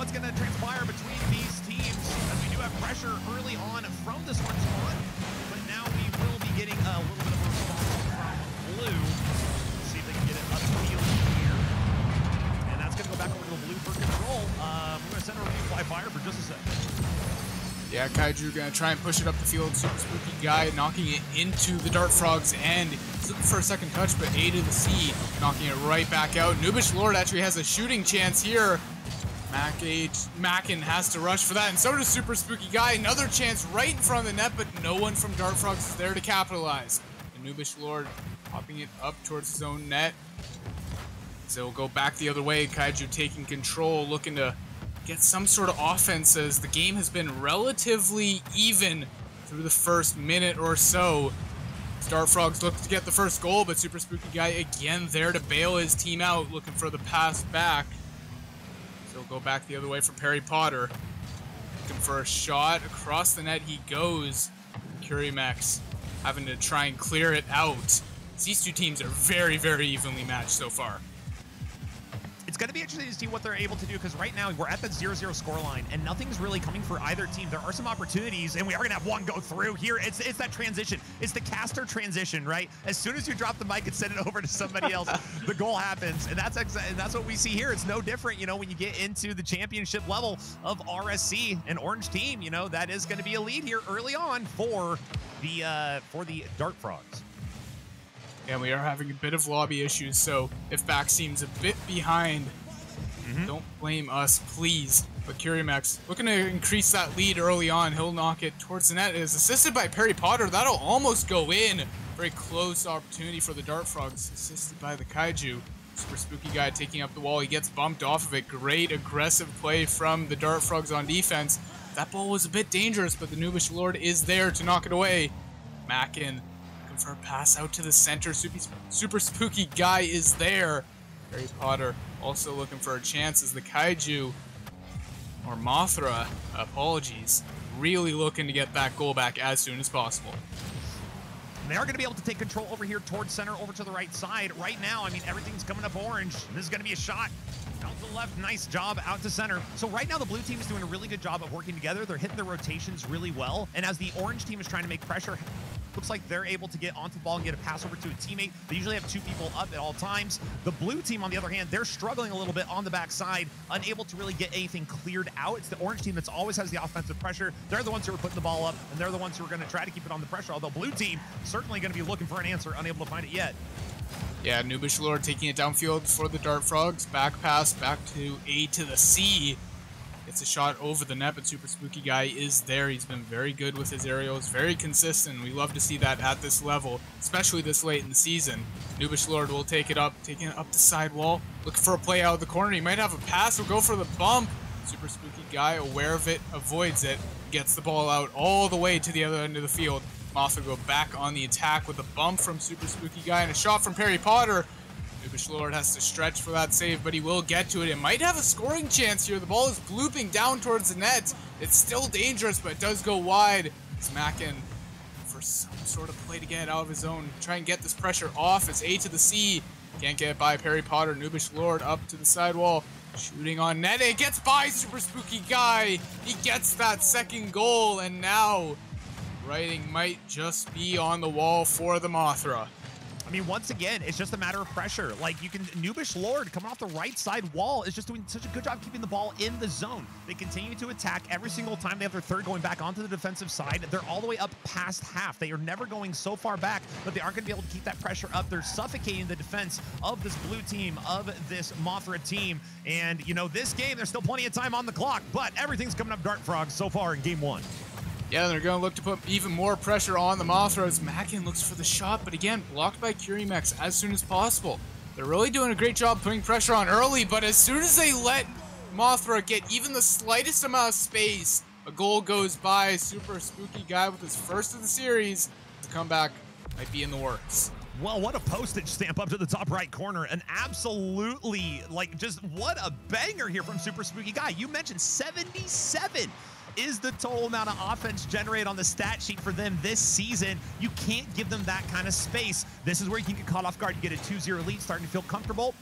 What's going to transpire between these teams, as we do have pressure early on from this one spawn, but now we will be getting a little bit of a response from blue. Let's see if they can get it up the field here, and that's going to go back over to the blue for control. We're going to send a review FlyFyre for just a second. Yeah, Kaiju gonna try and push it up the field. Super spooky guy knocking it into the Dart Frogs, and he's looking for a second touch, but A to the C, knocking it right back out. Noobish Lord actually has a shooting chance here. Mackin has to rush for that, and so does Super Spooky Guy. Another chance right in front of the net, but no one from Dart Frogs is there to capitalize. And Noobish Lord popping it up towards his own net. So we'll go back the other way. Kaiju taking control, looking to get some sort of offense, as the game has been relatively even through the first minute or so. Dart Frogs look to get the first goal, but Super Spooky Guy again there to bail his team out, looking for the pass back. So we'll go back the other way for Perry Potter. Looking for a shot. Across the net he goes. Curimax having to try and clear it out. These two teams are very, very evenly matched so far. It's going to be interesting to see what they're able to do, because right now we're at that 0-0 scoreline and nothing's really coming for either team. There are some opportunities, and we are going to have one go through here. It's that transition. It's the caster transition, right? As soon as you drop the mic and send it over to somebody else, the goal happens, and that's what we see here. It's no different, you know, when you get into the championship level of RSC, an orange team, you know, that is going to be a lead here early on for the Dart Frogs. And we are having a bit of lobby issues, so if back seems a bit behind, don't blame us, please. But Curimax looking to increase that lead early on. He'll knock it towards the net. It is assisted by Perry Potter. That'll almost go in. Very close opportunity for the Dart Frogs, assisted by the Kaiju. Super Spooky Guy taking up the wall. He gets bumped off of it. Great aggressive play from the Dart Frogs on defense. That ball was a bit dangerous, but the Noobish Lord is there to knock it away. Mackin for a pass out to the center. Super Spooky Guy is there. Harry Potter also looking for a chance as the Kaiju, or Mothra, apologies, really looking to get that goal back as soon as possible. They are going to be able to take control over here towards center, over to the right side. Right now, I mean, everything's coming up orange. This is going to be a shot out to the left. Nice job out to center. So right now, the blue team is doing a really good job of working together. They're hitting their rotations really well. And as the orange team is trying to make pressure, looks like they're able to get onto the ball and get a pass over to a teammate. They usually have two people up at all times. The blue team, on the other hand, they're struggling a little bit on the backside, unable to really get anything cleared out. It's the orange team that's always has the offensive pressure. They're the ones who are putting the ball up, and they're the ones who are going to try to keep it on the pressure, although blue team certainly going to be looking for an answer, unable to find it yet. Yeah, Noobish Lord taking it downfield for the Dart Frogs. Back pass back to A to the C. Gets a shot over the net, but Super Spooky Guy is there. He's been very good with his aerials, very consistent. We love to see that at this level, especially this late in the season. Noobish Lord will take it up, taking it up the sidewall. Looking for a play out of the corner. He might have a pass. Will go for the bump. Super Spooky Guy, aware of it, avoids it. Gets the ball out all the way to the other end of the field. Mothra go back on the attack with a bump from Super Spooky Guy and a shot from Perry Potter. Noobish Lord has to stretch for that save, but he will get to it. It might have a scoring chance here. The ball is blooping down towards the net. It's still dangerous, but it does go wide. It's Mackin for some sort of play to get it out of his zone. Try and get this pressure off. It's A to the C. Can't get it by Perry Potter. Noobish Lord up to the sidewall. Shooting on net. It gets by Super Spooky Guy. He gets that second goal, and now writing might just be on the wall for the Mothra. I mean, once again, it's just a matter of pressure. Like, you can, Noobish Lord coming off the right side wall is just doing such a good job keeping the ball in the zone. They continue to attack every single time they have their third going back onto the defensive side. They're all the way up past half. They are never going so far back, but they aren't going to be able to keep that pressure up. They're suffocating the defense of this blue team, of this Mothra team. And, you know, this game, there's still plenty of time on the clock, but everything's coming up Dart Frogs so far in game one. Yeah, they're going to look to put even more pressure on the Mothra as Mackin looks for the shot, but again, blocked by Curimax as soon as possible. They're really doing a great job putting pressure on early, but as soon as they let Mothra get even the slightest amount of space, a goal goes by. Super Spooky Guy with his first of the series. The comeback might be in the works. Well, what a postage stamp up to the top right corner. An absolutely, like, just what a banger here from Super Spooky Guy. You mentioned 77 is the total amount of offense generated on the stat sheet for them this season. You can't give them that kind of space. This is where you can get caught off guard. You get a 2-0 lead, starting to feel comfortable.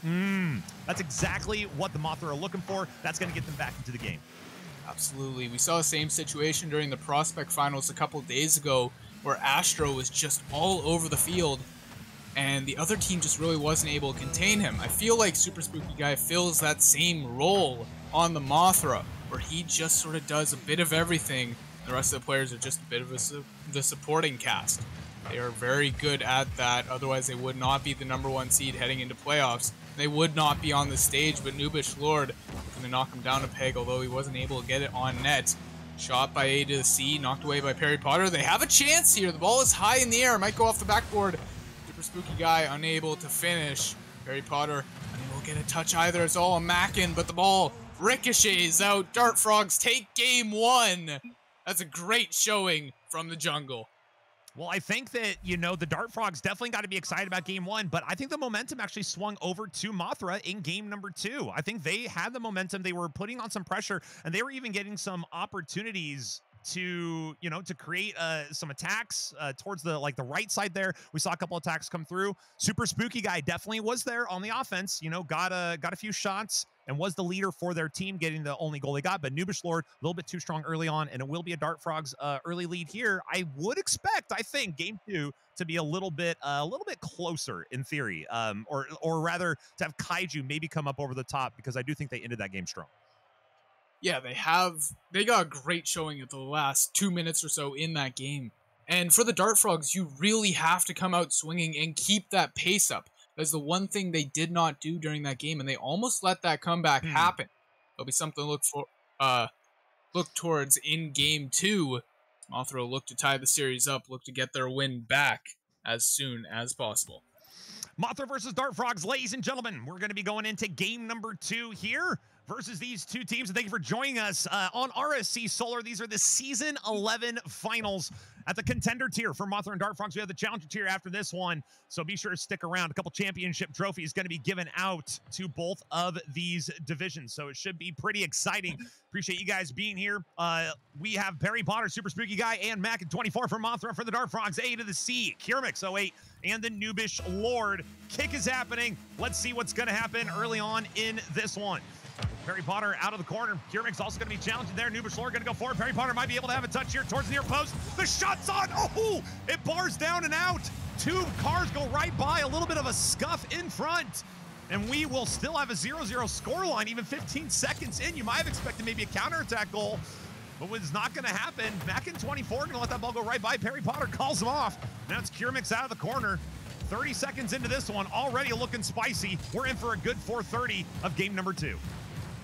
That's exactly what the Mothra are looking for. That's going to get them back into the game. Absolutely. We saw the same situation during the Prospect Finals a couple days ago where Astro was just all over the field and the other team just really wasn't able to contain him. I feel like Super Spooky Guy fills that same role on the Mothra, where he just sort of does a bit of everything. The rest of the players are just a bit of the supporting cast. They are very good at that, otherwise they would not be the #1 seed heading into playoffs. They would not be on the stage, but Noobish Lord going to knock him down a peg, although he wasn't able to get it on net. Shot by A to the C, knocked away by Perry Potter. They have a chance here. The ball is high in the air, might go off the backboard. Super Spooky Guy unable to finish. Perry Potter unable to get a touch either. It's all a Mackin, but the ball ricochets out. Dart Frogs take game 1. That's a great showing from the jungle. Well, I think that, you know, the Dart Frogs definitely got to be excited about game 1, but I think the momentum actually swung over to Mothra in game number 2. I think they had the momentum. They were putting on some pressure, and they were even getting some opportunities to, you know, to create some attacks towards the right side there. We saw a couple attacks come through. Super Spooky Guy definitely was there on the offense, you know, got a few shots and was the leader for their team, getting the only goal they got. But Noobish Lord, a little bit too strong early on, and it will be a Dart Frogs early lead here. I would expect, I think, game 2 to be a little bit closer in theory, or rather to have Kaiju maybe come up over the top, because I do think they ended that game strong. Yeah, they got a great showing at the last 2 minutes or so in that game. And for the Dart Frogs, you really have to come out swinging and keep that pace up. That's the one thing they did not do during that game, and they almost let that comeback happen. There'll be something to look towards in game 2. Mothra look to tie the series up, look to get their win back as soon as possible. Mothra versus Dart Frogs, ladies and gentlemen. We're going to be going into game number 2 here versus these two teams. And thank you for joining us on RSC Solar. These are the Season 11 finals at the Contender tier for Mothra and Dart Frogs. We have the Challenger tier after this one, so be sure to stick around. A couple championship trophies going to be given out to both of these divisions, so it should be pretty exciting. Appreciate you guys being here. We have Perry Potter, Super Spooky Guy, and Mac at 24 for Mothra. For the Dart Frogs, A to the C, Kiermix 08, and the Noobish Lord. Kick is happening. Let's see what's going to happen early on in this one. Perry Potter out of the corner. Kiermix also going to be challenging there. Noobish Lord going to go forward. Perry Potter might be able to have a touch here towards the near post. The shot's on. Oh, it bars down and out. 2 cars go right by. A little bit of a scuff in front. And we will still have a 0-0 scoreline, even 15 seconds in. You might have expected maybe a counterattack goal, but it's not going to happen. Back in 24, going to let that ball go right by. Perry Potter calls him off. Now it's Kiermix out of the corner. 30 seconds into this one, already looking spicy. We're in for a good 4:30 of game number 2.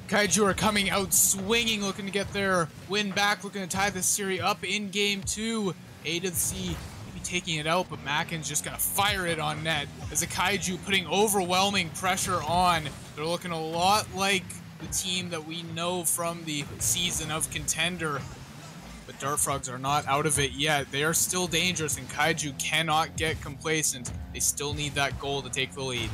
Kaiju are coming out swinging, looking to get their win back, looking to tie this series up in game 2. A to the C, maybe taking it out, but Mackin's just going to fire it on net. As the Kaiju putting overwhelming pressure on. They're looking a lot like the team that we know from the season of Contender. But Dart Frogs are not out of it yet. They are still dangerous, and Kaiju cannot get complacent. They still need that goal to take the lead.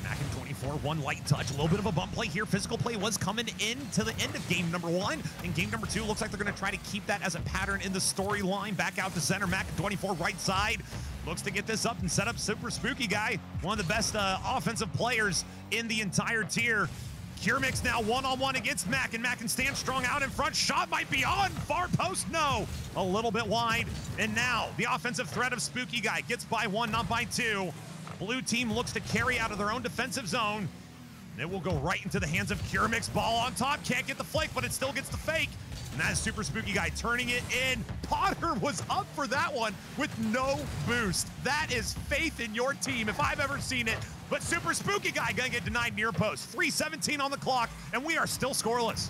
Back in 24, one light touch, a little bit of a bump play here. Physical play was coming in to the end of game number 1. In game number 2, looks like they're going to try to keep that as a pattern in the storyline. Back out to center, Mac at 24, right side. Looks to get this up and set up Super Spooky Guy, one of the best offensive players in the entire tier. Kiermix now one-on-one against Mac, and Mac can stand strong out in front. Shot might be on. Far post, no. A little bit wide. And now the offensive threat of Spooky Guy gets by 1, not by 2. Blue team looks to carry out of their own defensive zone. It will go right into the hands of Kiermix. Ball on top. Can't get the flake, but it still gets the fake. And that is Super Spooky Guy turning it in. Potter was up for that one with no boost. That is faith in your team if I've ever seen it. But Super Spooky Guy gonna get denied near post. 3:17 on the clock, and we are still scoreless.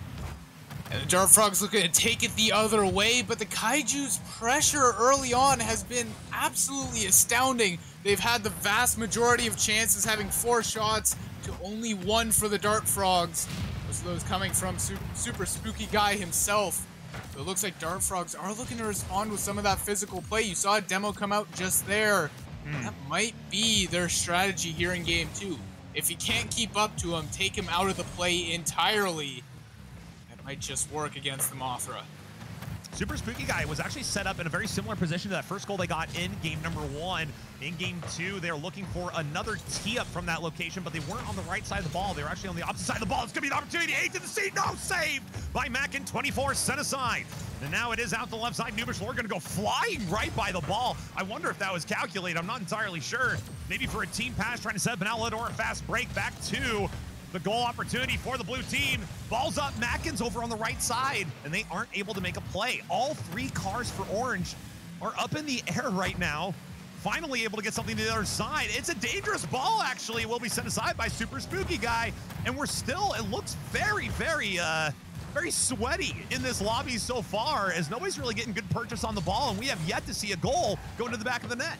And the Dart Frogs looking to take it the other way, but the Kaiju's pressure early on has been absolutely astounding. They've had the vast majority of chances, having 4 shots to only 1 for the Dart Frogs. Most of those coming from Super Spooky Guy himself. So it looks like Dart Frogs are looking to respond with some of that physical play. You saw a demo come out just there. That might be their strategy here in game 2. If you can't keep up to him, take him out of the play entirely. That might just work against the Mothra. Super Spooky Guy was actually set up in a very similar position to that first goal they got in game number 1. In game 2, they're looking for another tee-up from that location, but they weren't on the right side of the ball. They were actually on the opposite side of the ball. It's going to be an opportunity. 8 to the C. No, saved by Mackin. 24 set aside. And now it is out the left side. Nubish Lord going to go flying right by the ball. I wonder if that was calculated. I'm not entirely sure. Maybe for a team pass, trying to set up an outlet or a fast break back to the goal opportunity for the blue team. Ball's up. Mackin's over on the right side, and they aren't able to make a play. All 3 cars for Orange are up in the air right now. Finally able to get something to the other side. It's a dangerous ball, actually. It will be set aside by Super Spooky Guy. And we're still, it looks very, very sweaty in this lobby so far, as nobody's really getting good purchase on the ball, and we have yet to see a goal go into the back of the net.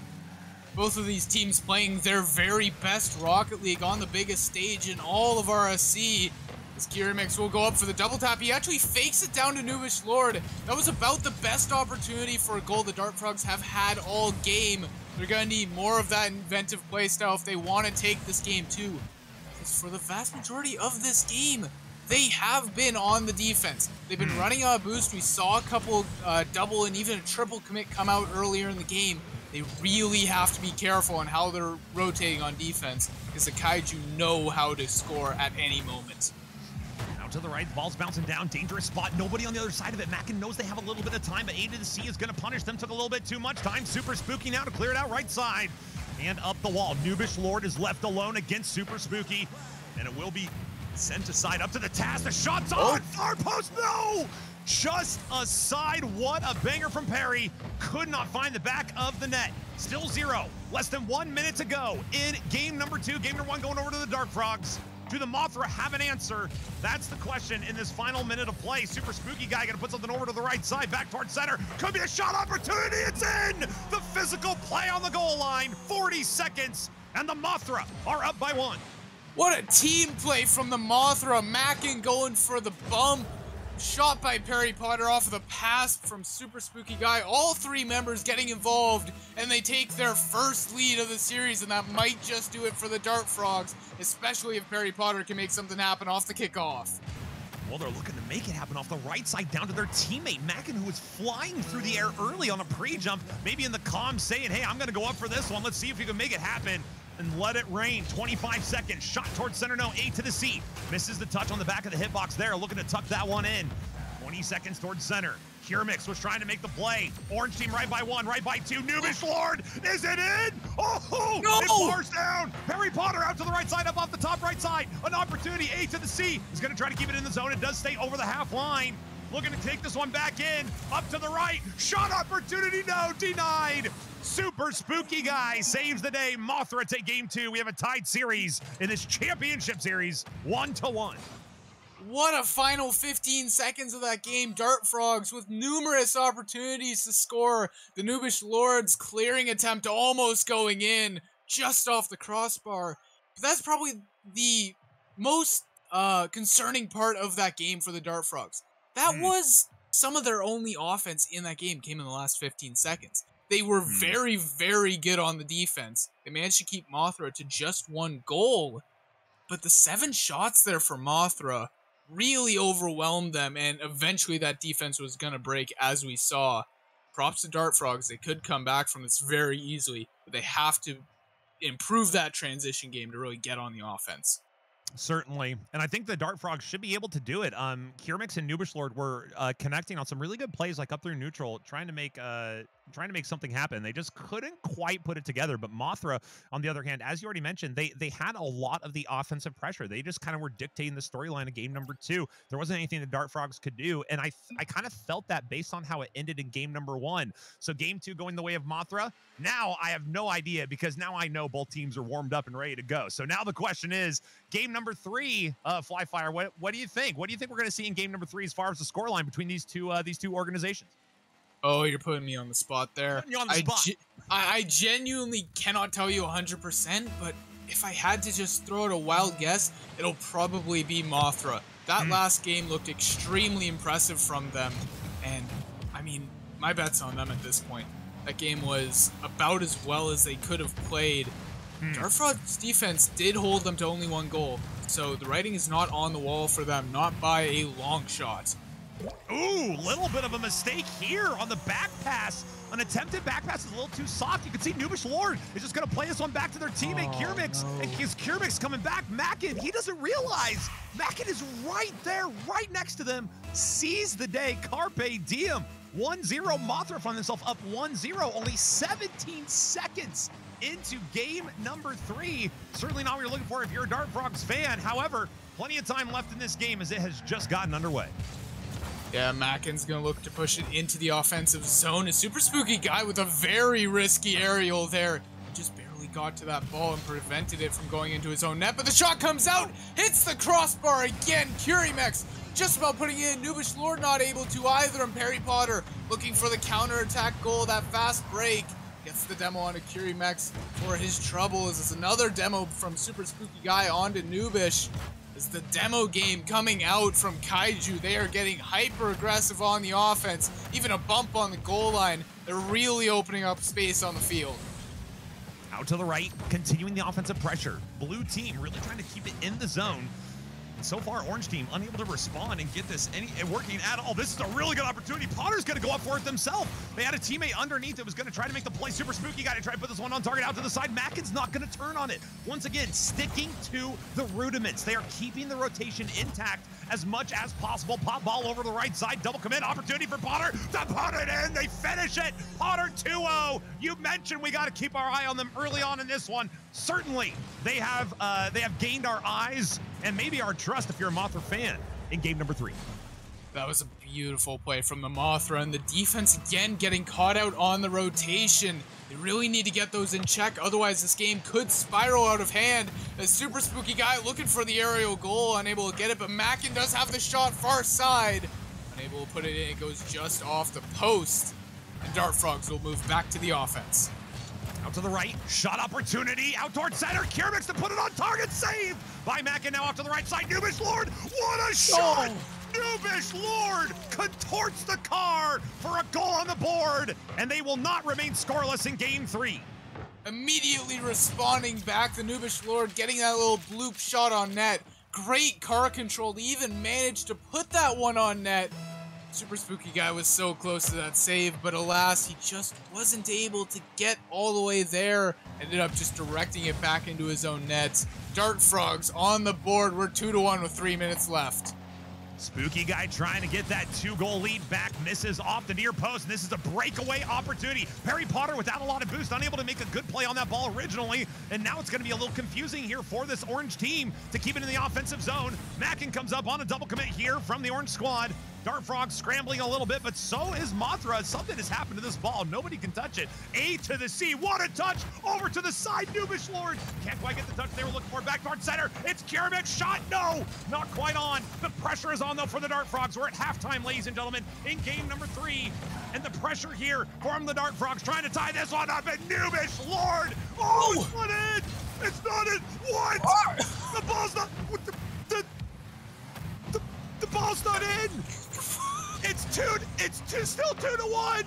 Both of these teams playing their very best Rocket League on the biggest stage in all of RSC. As Kirimix will go up for the double tap. He actually fakes it down to Nubish Lord. That was about the best opportunity for a goal the Dart Frogs have had all game. They're going to need more of that inventive play style if they want to take this game too. Because for the vast majority of this game, they have been on the defense. They've been running on a boost. We saw a couple double and even a triple commit come out earlier in the game. They really have to be careful on how they're rotating on defense, because the Kaiju know how to score at any moment. Out to the right, the ball's bouncing down, dangerous spot, nobody on the other side of it. Mackin knows they have a little bit of time, but A to the C is going to punish them. Took a little bit too much time. Super Spooky now to clear it out right side. And up the wall, Nubish Lord is left alone against Super Spooky, and it will be sent aside up to the task. The shot's on, far post, no! Just aside, what a banger from Perry. Could not find the back of the net. Still 0. Less than 1 minute to go in game number 2. Game number 1 going over to the Dart Frogs. Do the Mothra have an answer? That's the question in this final minute of play. Super Spooky Guy gonna put something over to the right side, back towards center. Could be a shot opportunity, it's in! The physical play on the goal line, 40 seconds, and the Mothra are up by 1. What a team play from the Mothra. Mackin going for the bump. Shot by Perry Potter off of the pass from Super Spooky Guy. All 3 members getting involved, and they take their first lead of the series, and that might just do it for the Dart Frogs, especially if Perry Potter can make something happen off the kickoff. Well, they're looking to make it happen off the right side down to their teammate, Mackin, who was flying through the air early on a pre-jump, maybe in the comms saying, hey, I'm going to go up for this one. Let's see if you can make it happen. And let it rain. 25 seconds. Shot towards center now. A to the C. Misses the touch on the back of the hitbox there. Looking to tuck that one in. 20 seconds towards center. Kirimix was trying to make the play. Orange team right by 1, right by 2. Nubish Lord, is it in? Oh, no! It bars down. Perry Potter out to the right side, up off the top right side. An opportunity. A to the C. Is going to try to keep it in the zone. It does stay over the half line. Looking to take this one back in. Up to the right. Shot opportunity. No, denied. Super Spooky Guy saves the day. Mothra take game 2. We have a tied series in this championship series, 1-1. What a final 15 seconds of that game. Dart Frogs with numerous opportunities to score. The Nubish Lord's clearing attempt almost going in just off the crossbar. But that's probably the most concerning part of that game for the Dart Frogs. That was some of their only offense in that game came in the last 15 seconds. They were very, very good on the defense. They managed to keep Mothra to just 1 goal. But the 7 shots there for Mothra really overwhelmed them, and eventually that defense was going to break, as we saw. Props to Dart Frogs. They could come back from this very easily, but they have to improve that transition game to really get on the offense. Certainly, and I think the Dart Frogs should be able to do it. Kirimix and Nubish Lord were connecting on some really good plays, like up through neutral, trying to make something happen. They just couldn't quite put it together. But Mothra, on the other hand, as you already mentioned, they had a lot of the offensive pressure. They just kind of were dictating the storyline of game number 2. There wasn't anything the Dart Frogs could do, and I kind of felt that based on how it ended in game number 1. So game 2 going the way of Mothra. Now I have no idea, because now I know both teams are warmed up and ready to go. So now the question is, game number 3, FlyFyre, what do you think? What do you think we're going to see in game number 3 as far as the scoreline between these two organizations? Oh, you're putting me on the spot there. Putting you on the spot. I genuinely cannot tell you 100%, but if I had to just throw out a wild guess, it'll probably be Mothra. That last game looked extremely impressive from them, and I mean, my bet's on them at this point. That game was about as well as they could have played. Dart Frog's defense did hold them to only 1 goal, so the writing is not on the wall for them, not by a long shot. Ooh, little bit of a mistake here on the back pass. An attempted back pass is a little too soft. You can see Nubish Lord is just going to play this one back to their teammate, Kiermix. No. And his Kiermix coming back. Mackin, he doesn't realize. Mackin is right there, right next to them. Sees the day. Carpe diem. 1-0. Mothra found himself up 1-0. Only 17 seconds into game number 3. Certainly not what you're looking for if you're a Dart Frogs fan. However, plenty of time left in this game as it has just gotten underway. Yeah, Mackin's going to look to push it into the offensive zone. A super spooky guy with a very risky aerial there. He just barely got to that ball and prevented it from going into his own net. But the shot comes out, hits the crossbar again. Curimex just about putting it in. Nubish Lord not able to either. And Perry Potter looking for the counterattack goal. That fast break gets the demo onto Curimex for his troubles. It's another demo from super spooky guy onto Nubish. Is the demo game coming out from Kaiju. They are getting hyper aggressive on the offense. Even a bump on the goal line. They're really opening up space on the field. Out to the right, continuing the offensive pressure. Blue team really trying to keep it in the zone. So far, Orange team unable to respond and get this working at all. This is a really good opportunity. Potter's going to go up for it themselves. They had a teammate underneath that was going to try to make the play. Super spooky guy to try to put this one on target out to the side. Mackin's not going to turn on it. Once again, sticking to the rudiments. They are keeping the rotation intact as much as possible. Pop ball over the right side. Double commit opportunity for Potter to put it in. They finish it. Potter 2-0. You mentioned we got to keep our eye on them early on in this one. Certainly, they have gained our eyes and maybe our trust if you're a Mothra fan in game number 3. That was a beautiful play from the Mothra, and the defense again getting caught out on the rotation. They really need to get those in check, otherwise this game could spiral out of hand. A super spooky guy looking for the aerial goal, unable to get it, but Mackin does have the shot far side. Unable to put it in, it goes just off the post. And Dart Frogs will move back to the offense. Out to the right, shot opportunity, out toward center, Kiermix to put it on target, saved by Mackin. Now off to the right side, Nubish Lord, what a shot! Nubish Lord contorts the car for a goal on the board, and they will not remain scoreless in game 3. Immediately responding back, the Nubish Lord getting that little bloop shot on net. Great car control to even manage to put that one on net. Super spooky guy was so close to that save, but alas, he just wasn't able to get all the way there. Ended up just directing it back into his own net. Dart Frogs on the board. We're 2-1 with 3 minutes left. Spooky guy trying to get that 2-goal lead back, misses off the near post, and this is a breakaway opportunity. Perry Potter without a lot of boost, unable to make a good play on that ball originally, and now it's going to be a little confusing here for this Orange team to keep it in the offensive zone. Mackin comes up on a double commit here from the Orange squad. Dart Frogs scrambling a little bit, but so is Mothra. Something has happened to this ball. Nobody can touch it. A to the C. What a touch. Over to the side. Nubish Lord. Can't quite get the touch they were looking for. Back toward center. It's Kiermix. Shot. No. Not quite on. The pressure is on, though, for the Dart Frogs. We're at halftime, ladies and gentlemen, in game number 3. And the pressure here from the Dart Frogs trying to tie this one up. And Nubish Lord. Oh, it's not in. It's not in. What? The ball's not. The ball's not in. It's still 2-1.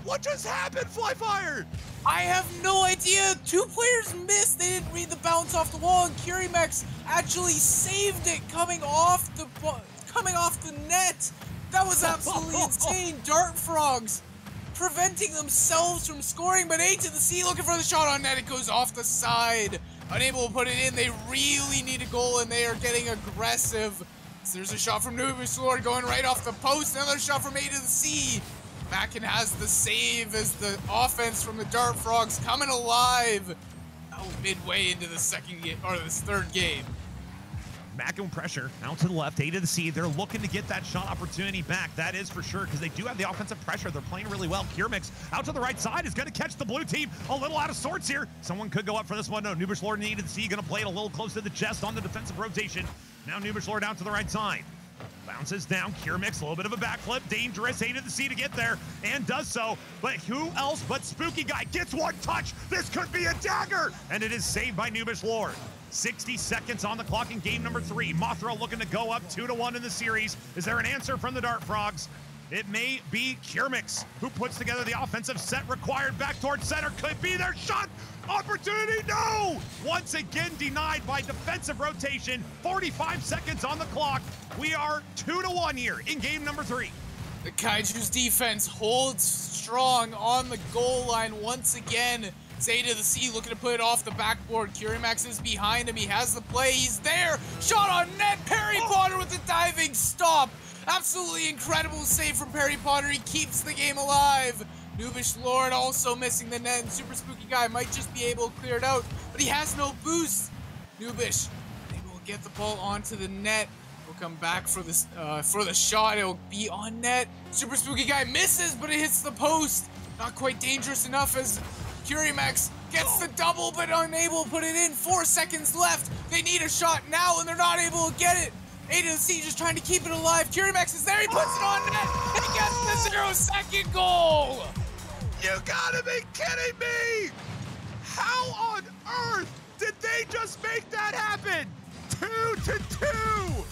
What just happened, FlyFyre? I have no idea. 2 players missed. They didn't read the bounce off the wall, and Curimex actually saved it coming off the net. That was absolutely insane. Dart Frogs preventing themselves from scoring, but A to the C looking for the shot on net. It goes off the side. Unable to put it in. They really need a goal, and they are getting aggressive. So there's a shot from Nubish Lord going right off the post. Another shot from A to the C. Mackin has the save as the offense from the Dart Frogs coming alive. Now midway into the second game, or this third game. Mackin pressure out to the left, A to the C. They're looking to get that shot opportunity back. That is for sure, because they do have the offensive pressure. They're playing really well. Kiermix out to the right side is going to catch the blue team. A little out of sorts here. Someone could go up for this one. No, Nubish Lord and A to the C going to play it a little close to the chest on the defensive rotation. Now Nubish Lord out to the right side. Bounces down, Kiermix, a little bit of a backflip. Dangerous, A to the C to get there, and does so. But who else but Spooky Guy gets one touch? This could be a dagger! And it is saved by Nubish Lord. 60 seconds on the clock in game number 3. Mothra looking to go up 2-1 in the series. Is there an answer from the Dart Frogs? It may be Kiermix who puts together the offensive set required back towards center. Could be their shot opportunity. No! Once again denied by defensive rotation. 45 seconds on the clock. We are 2-1 here in game number 3. The Kaiju's defense holds strong on the goal line once again. Zay to the C looking to put it off the backboard. Kirimax is behind him. He has the play. He's there. Shot on net. Perry Potter with the diving stop. Absolutely incredible save from Perry Potter. He keeps the game alive. Noobish Lord also missing the net. And Super Spooky Guy might just be able to clear it out, but he has no boost. Noobish able to get the ball onto the net. Will come back for this for the shot. It'll be on net. Super Spooky Guy misses, but it hits the post. Not quite dangerous enough as Kirimax gets the double, but unable to put it in. 4 seconds left. They need a shot now, and they're not able to get it. A to the C just trying to keep it alive. Kirimax is there. He puts it on net. And he gets the 0-second goal. You gotta be kidding me! How on earth did they just make that happen? 2-2!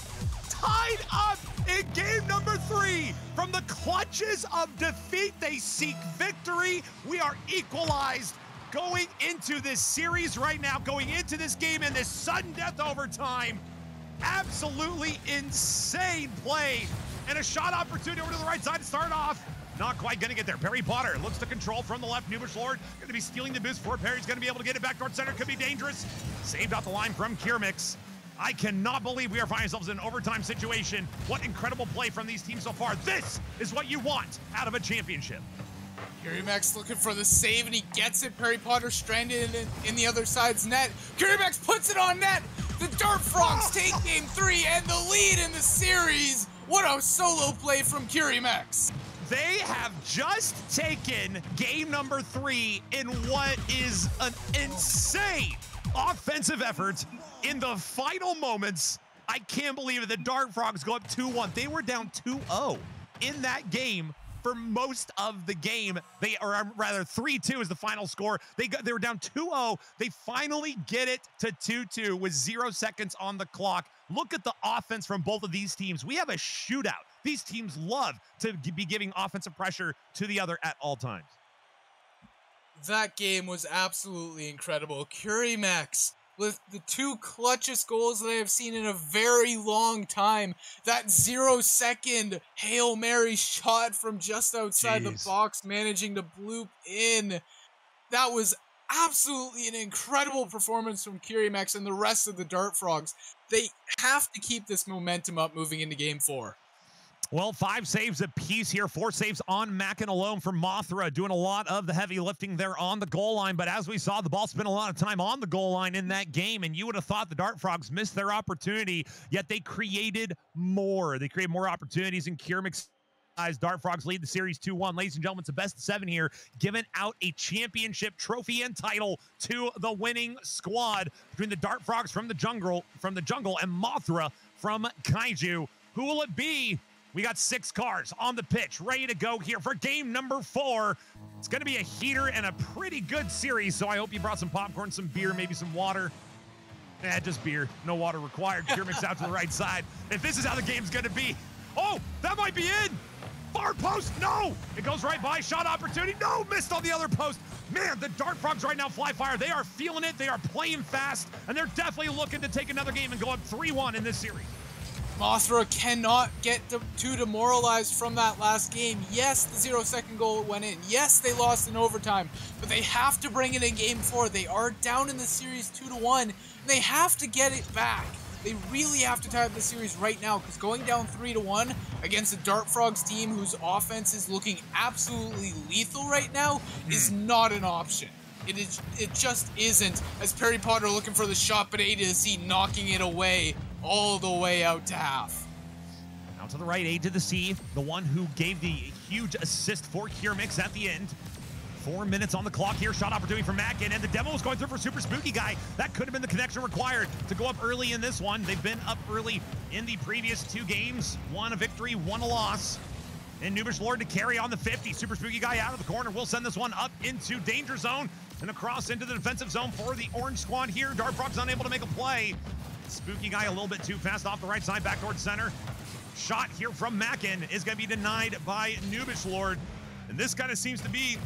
Tied up in game number 3. From the clutches of defeat, they seek victory. We are equalized going into this series right now, going into this game in this sudden death overtime. Absolutely insane play. And a shot opportunity over to the right side to start off. Not quite going to get there. Perry Potter looks to control from the left. Noobish Lord going to be stealing the boost for Perry's going to be able to get it back towards center. Could be dangerous. Saved out the line from Kiermix. I cannot believe we are finding ourselves in an overtime situation. What incredible play from these teams so far. This is what you want out of a championship. Kirimax looking for the save, and he gets it. Perry Potter stranded in the other side's net. Kirimax puts it on net. The Dart Frogs take game 3 and the lead in the series. What a solo play from Kirimax. They have just taken game number 3 in what is an insane offensive effort in the final moments. I can't believe it. The Dart Frogs go up 2-1. They were down 2-0 in that game for most of the game. Or rather 3-2 is the final score. They were down 2-0. They finally get it to 2-2 with 0 seconds on the clock. Look at the offense from both of these teams. We have a shootout. These teams love to be giving offensive pressure to the other at all times. That game was absolutely incredible. Kirimax with the 2 clutchest goals that I have seen in a very long time. That 0-second Hail Mary shot from just outside the box, managing to bloop in. That was absolutely an incredible performance from Kirimax and the rest of the Dart Frogs. They have to keep this momentum up moving into game 4. Well, 5 saves apiece here. 4 saves on Mackin alone for Mothra, doing a lot of the heavy lifting there on the goal line. But as we saw, the ball spent a lot of time on the goal line in that game, and you would have thought the Dart Frogs missed their opportunity, yet they created more. They created more opportunities, and Kiermix Dart Frogs lead the series 2-1. Ladies and gentlemen, it's a best of 7 here, giving out a championship trophy and title to the winning squad between the Dart Frogs from the jungle, and Mothra from Kaiju. Who will it be? We got 6 cars on the pitch, ready to go here for game number 4. It's going to be a heater and a pretty good series, so I hope you brought some popcorn, some beer, maybe some water. Just beer. No water required. Kiermix out to the right side. If this is how the game's going to be. Oh, that might be in. Far post. No. It goes right by. Shot opportunity. No. Missed on the other post. Man, the Dart Frogs right now, FlyFyre, they are feeling it. They are playing fast, and they're definitely looking to take another game and go up 3-1 in this series. Mothra cannot get too demoralized from that last game. Yes, the 0-second goal went in. Yes, they lost in overtime, but they have to bring it in game 4. They are down in the series 2-1, and they have to get it back. They really have to tie up the series right now, because going down 3-1 against a Dart Frogs team whose offense is looking absolutely lethal right now is not an option. It just isn't, as Perry Potter looking for the shot, but A to the C knocking it away all the way out to half. Out to the right, A to the C, the one who gave the huge assist for Kiermix at the end. 4 minutes on the clock here. Shot opportunity for Mackin, and the demo was going through for Super Spooky Guy. That could have been the connection required to go up early in this one. They've been up early in the previous 2 games. 1 a victory, 1 a loss. And Noobish Lord to carry on the 50. Super Spooky Guy out of the corner. We'll send this one up into danger zone and across into the defensive zone for the Orange Squad here. Dart Frogs unable to make a play. Spooky Guy a little bit too fast off the right side, back towards center. shot here from Mackin is going to be denied by Noobish Lord. And this kind of seems to be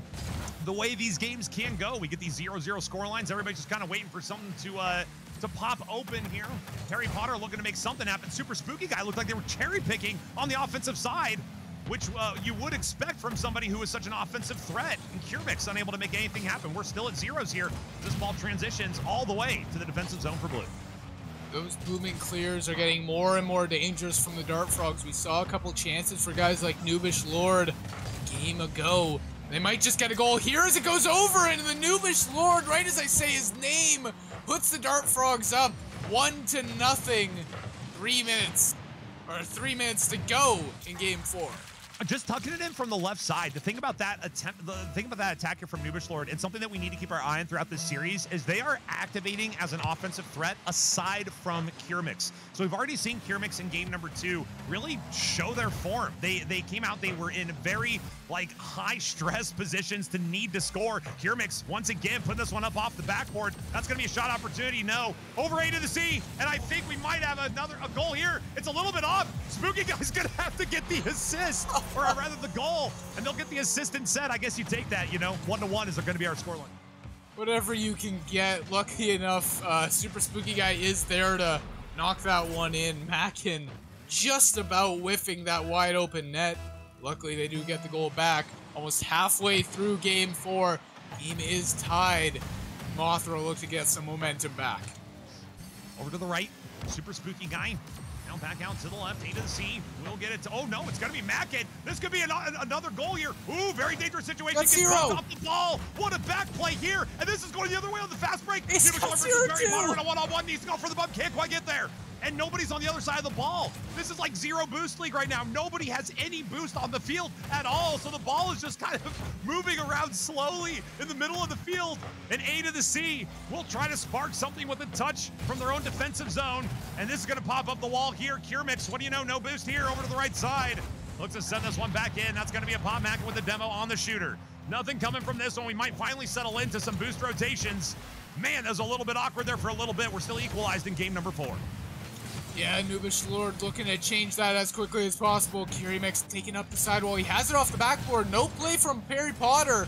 the way these games can go. We get these 0-0 score lines. Everybody's just kind of waiting for something to pop open here. Harry Potter looking to make something happen. Super Spooky Guy looked like they were cherry picking on the offensive side, which you would expect from somebody who is such an offensive threat. And Curemix unable to make anything happen. We're still at zeros here. This ball transitions all the way to the defensive zone for blue. Those booming clears are getting more and more dangerous from the Dart Frogs. We saw a couple chances for guys like Noobish Lord a game ago. They might just get a goal here as it goes over, and the Noobish Lord, right as I say his name, puts the Dart Frogs up 1-0. 3 minutes, or 3 minutes to go in game 4. Just tucking it in from the left side. The thing about that attacker from Noobish Lord, and something that we need to keep our eye on throughout this series, is they are activating as an offensive threat aside from Curemix. So we've already seen Curemix in game number 2 really show their form. They came out, they were in very high stress positions to need to score. Curemix once again putting this one up off the backboard. That's gonna be a shot opportunity. No, over A to the C, and I think we might have a goal here. It's a little bit off. Spooky Guy's gonna have to get the assist. Or rather the goal, and they'll get the assist instead. I guess you take that, 1-1 is going to be our scoreline. Whatever you can get. Lucky enough, Super Spooky Guy is there to knock that one in. Mackin just about whiffing that wide open net. Luckily, they do get the goal back. Almost halfway through game 4, game is tied. Mothra look to get some momentum back. Over to the right, Super Spooky Guy. Now back out to the left, A to the C. We'll get it to, oh no, it's gonna be Mackin. This could be another goal here. Ooh, very dangerous situation. That's zero. Off the ball. What a back play here. And this is going the other way on the fast break. It's got 0-2. A one-on-one, needs to go for the bump, can't quite get there. And nobody's on the other side of the ball. This is like zero boost league right now. Nobody has any boost on the field at all. So the ball is just kind of moving around slowly in the middle of the field. And A to the C will try to spark something with a touch from their own defensive zone. And this is going to pop up the wall here. Curemix, what do you know? No boost here over to the right side. Looks to send this one back in. That's going to be a pop Mackin with the demo on the shooter. Nothing coming from this one. We might finally settle into some boost rotations. Man, that was a little bit awkward there for a little bit. We're still equalized in game number 4. Yeah, Noobish Lord looking to change that as quickly as possible. Curemix taking up the sidewall. He has it off the backboard. No play from Harry Potter.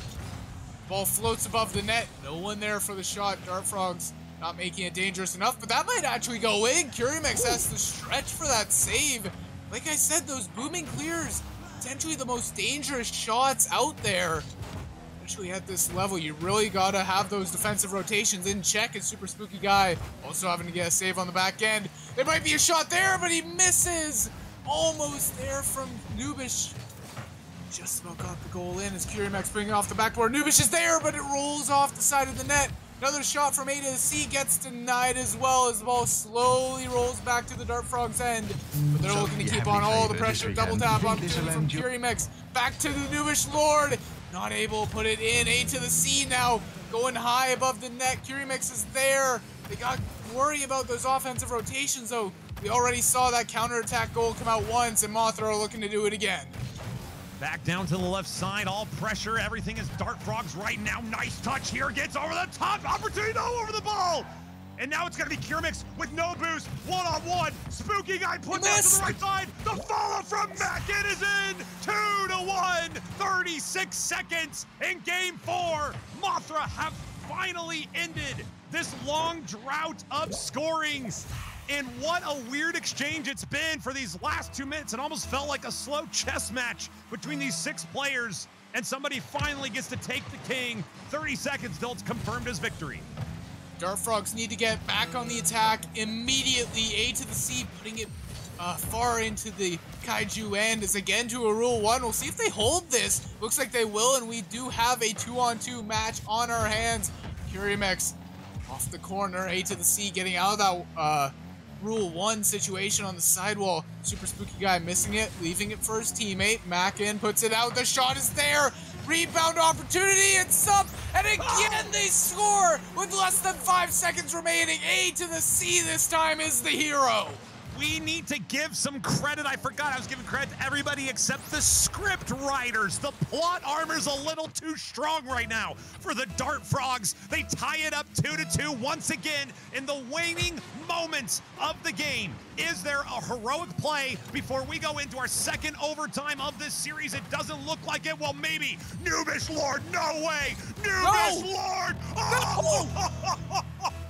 Ball floats above the net. No one there for the shot. Dart Frogs not making it dangerous enough, but that might actually go in. Curemix has to stretch for that save. Like I said, those booming clears, potentially the most dangerous shots out there. Especially at this level, you really gotta have those defensive rotations in check. And Super Spooky Guy also having to get a save on the back end. There might be a shot there, but he misses. Almost there from Noobish. Just about got the goal in as Curemix bringing it off the backboard. Noobish is there, but it rolls off the side of the net. Another shot from A to the C gets denied as well as the ball slowly rolls back to the Dart Frogs end. But they're looking to keep on all the pressure. Double tap on from Curemix. Back to the Noobish Lord. Not able to put it in. A to the C now. Going high above the net. Curemix is there. They got to worry about those offensive rotations though. We already saw that counterattack goal come out once, and Mothra looking to do it again. Back down to the left side, all pressure, everything is Dart Frogs right now. Nice touch here, gets over the top, opportunity, no, over the ball! And now it's gonna be Curemix with no boost, one-on-one. Spooky Guy put that to the right side. The follow from Mackin is in, 2-1, 36 seconds in game 4. Mothra have finally ended this long drought of scoring. And what a weird exchange it's been for these last 2 minutes. It almost felt like a slow chess match between these 6 players, and somebody finally gets to take the king. 30 seconds till it's confirmed as victory. Dart Frogs need to get back on the attack immediately. A to the C, putting it far into the Kaiju end is again to a Rule 1. We'll see if they hold this. Looks like they will, and we do have a 2-on-2 match on our hands. Curemix off the corner. A to the C getting out of that Rule 1 situation on the sidewall. Super Spooky Guy missing it, leaving it for his teammate. Mackin puts it out. The shot is there. Rebound opportunity. It's up. And again they score with less than 5 seconds remaining. A to the C this time is the hero. We need to give some credit. I forgot I was giving credit to everybody except the script writers. The plot armor's a little too strong right now for the Dart Frogs. They tie it up 2-2 once again in the waning moment moments of the game. Is there a heroic play before we go into our second overtime of this series? It doesn't look like it. Well, maybe. Nubish Lord, no way. Nubish Lord.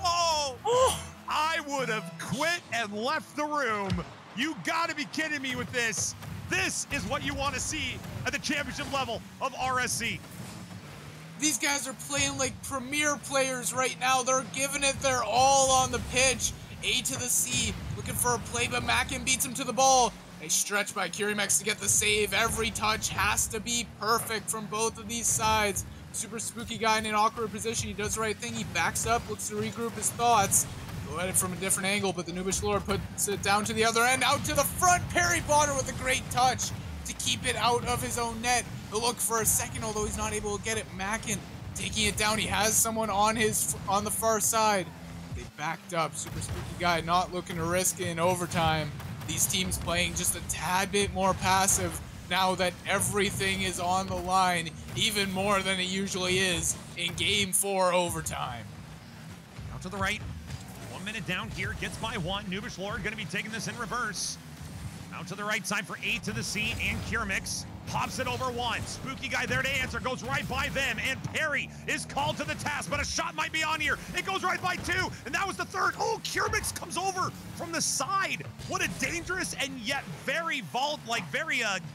Oh! I would have quit and left the room. You gotta be kidding me with this. This is what you want to see at the championship level of RSC. These guys are playing like premier players right now. They're giving it their all on the pitch. A to the C, looking for a play, but Mackin beats him to the ball. A stretch by Kirimex to get the save. Every touch has to be perfect from both of these sides. Super Spooky Guy in an awkward position. He does the right thing. He backs up, looks to regroup his thoughts. Go at it from a different angle, but the Nubish Lord puts it down to the other end, out to the front. Perry Potter with a great touch to keep it out of his own net. He'll look for a second, although he's not able to get it. Mackin taking it down. He has someone on the far side. They backed up. Super Spooky Guy not looking to risk it in overtime. These teams playing just a tad bit more passive now that everything is on the line, even more than it usually is in Game 4 overtime. Out to the right. 1 minute down here, gets by one. Nubish Lord going to be taking this in reverse. Out to the right side for A to the C, and Kiermix pops it over one. Spooky Guy there to answer, goes right by them, and Perry is called to the task, but a shot might be on here. It goes right by two, and that was the third. Oh, Kiermix comes over from the side. What a dangerous and yet very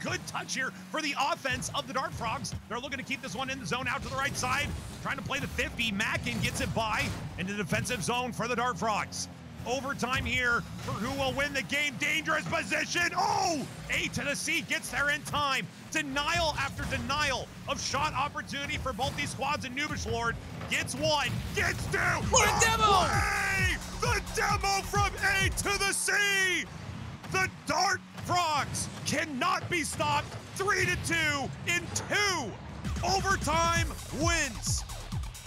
good touch here for the offense of the Dart Frogs. They're looking to keep this one in the zone out to the right side, trying to play the 50. Mackin gets it by into the defensive zone for the Dart Frogs. Overtime here for who will win the game. Dangerous position. Oh! A to the C gets there in time. Denial after denial of shot opportunity for both these squads, and Nubish Lord gets one, gets two. What a demo! The demo from A to the C. The Dart Frogs cannot be stopped. 3-2 in 2 overtime wins.